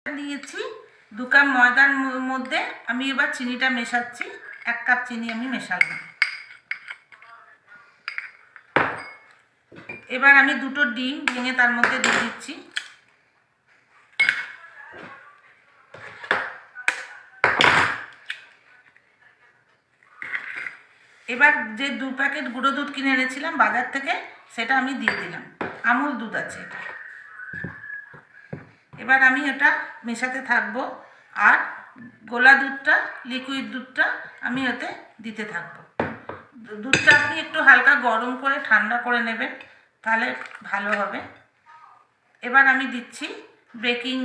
দিয়েছি 2 কাপ ময়দার মধ্যে আমি এবার চিনিটা মেশাচ্ছি। 1 কাপ চিনি আমি মেশালাম। এবার আমি 2টো ডিম ভেঙে তার মধ্যে দিয়ে দিচ্ছি। এবার যে 2 প্যাকেট গুঁড়ো দুধ কিনে এনেছিলাম বাজার থেকে সেটা আমি দিয়ে দিলাম। আমুল দুধ আছে এটা। এবার আমি এটা মেশাতে থাকবো আর গোলা দুধটা, লিকুইড দুধটা আমি ওতে দিতে থাকবো। দুধটা আপনি একটু হালকা গরম করে ঠান্ডা করে নেবেন, তাহলে ভালো হবে। এবার আমি দিচ্ছি বেকিং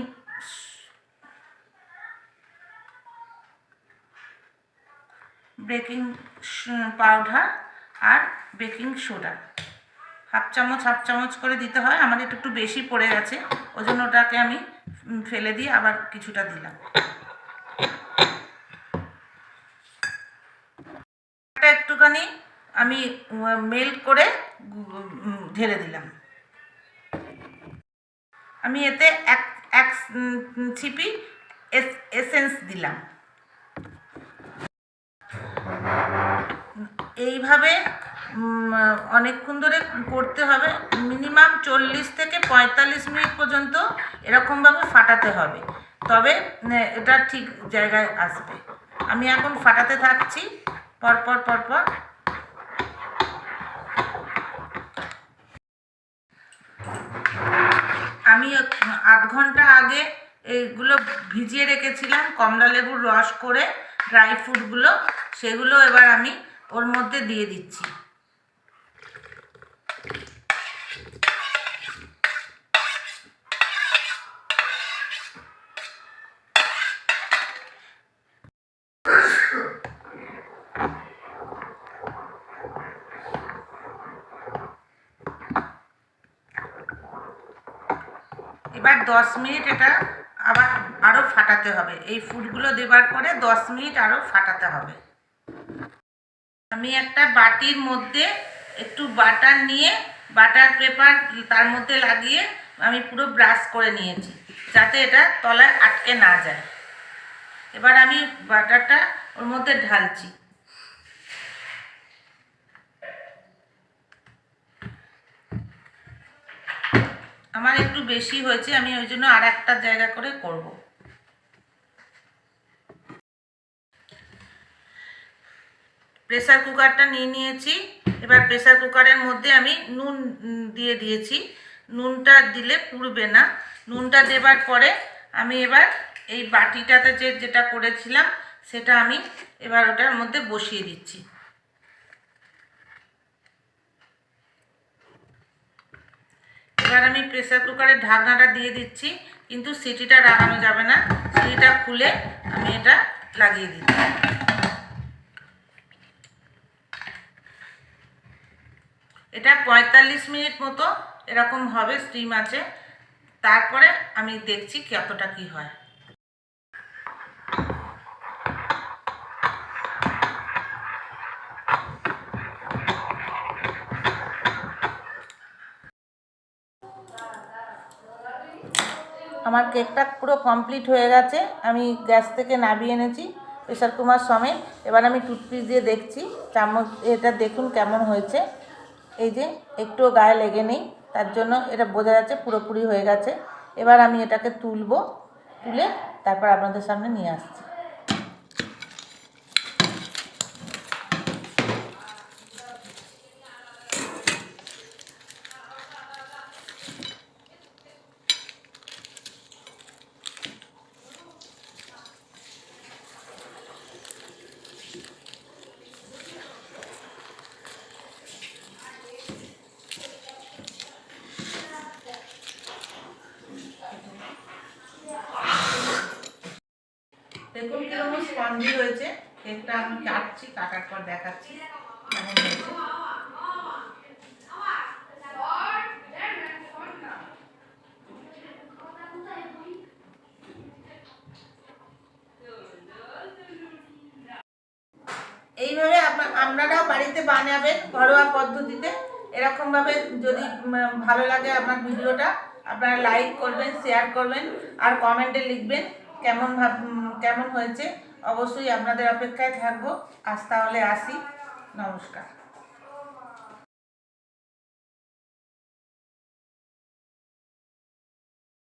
পাউডার আর বেকিং সোডা। হাফ চামচ করে দিতে হয়। আমার একটু বেশি পড়ে গেছে, ওই জন্য ওটাকে আমি ফেলে দিয়ে আবার কিছুটা দিলাম। এটা একটুখানি আমি মেল্ট করে ঢেলে দিলাম। আমি এতে এক ছিপি এসেন্স দিলাম। এইভাবে অনেকক্ষণ ধরে করতে হবে, মিনিমাম 40 থেকে 45 মিনিট পর্যন্ত এরকমভাবে ফাটাতে হবে, তবে এটা ঠিক জায়গায় আসবে। আমি এখন ফাটাতে থাকছি পরপর। আমি 8 ঘন্টা আগে এইগুলো ভিজিয়ে রেখেছিলাম কমলা লেবুর রস করে, ড্রাই ফ্রুটগুলো, সেগুলো এবার আমি ওর মধ্যে দিয়ে দিচ্ছি। এবার 10 মিনিট এটা আবার আরও ফাটাতে হবে। এই ফুডগুলো দেবার পরে 10 মিনিট আরও ফাটাতে হবে। আমি একটা বাটির মধ্যে একটু বাটার নিয়ে, বাটার পেপার তার মধ্যে লাগিয়ে আমি পুরো ব্রাশ করে নিয়েছি, যাতে এটা তলায় আটকে না যায়। এবার আমি বাটারটা ওর মধ্যে ঢালছি। আমার একটু বেশি হয়েছে, আমি ওই জন্য আর একটা জায়গা করে করব। প্রেসার কুকারটা নিয়ে নিয়েছি। এবার প্রেসার কুকারের মধ্যে আমি নুন দিয়ে দিয়েছি। নুনটা দিলে পুড়বে না। নুনটা দেবার পরে আমি এবার এই বাটিটাতে যেটা করেছিলাম সেটা আমি এবার ওটার মধ্যে বসিয়ে দিচ্ছি। এবার আমি প্রেসার কুকারের ঢাকনাটা দিয়ে দিচ্ছি, কিন্তু সিটিটা লাগানো যাবে না। সিটিটা খুলে আমি এটা লাগিয়ে দিচ্ছি। এটা 45 মিনিট মতো এরকম হবে, স্টিম আছে। তারপরে আমি দেখছি কতটা কি হয়। আমার কেকটা পুরো কমপ্লিট হয়ে গেছে। আমি গ্যাস থেকে নামিয়ে এনেছি প্রেসার কুকার সমেত। এবার আমি টুথপিক দিয়ে দেখছি, চামচ এটা দেখুন কেমন হয়েছে। এই যে একটুও গায়ে লেগে নেই, তার জন্য এটা বোঝা যাচ্ছে পুরোপুরি হয়ে গেছে। এবার আমি এটাকে তুলে তারপর আপনাদের সামনে নিয়ে আসছি। দেখুন কিরকম স্পঞ্জি হয়েছে কেকটা। আমি কাটছি, কাটার পর দেখাচ্ছি কেমন হয়েছে। এইভাবে আপনারাও বাড়িতে বানাবেন ঘরোয়া পদ্ধতিতে। এরকমভাবে যদি ভালো লাগে আপনার ভিডিওটা, আপনারা লাইক করবেন, শেয়ার করবেন আর কমেন্টে লিখবেন কেমন হয়েছে। অবশ্যই আপনাদের অপেক্ষায় থাকবো। আজ তাহলে আসি, নমস্কার।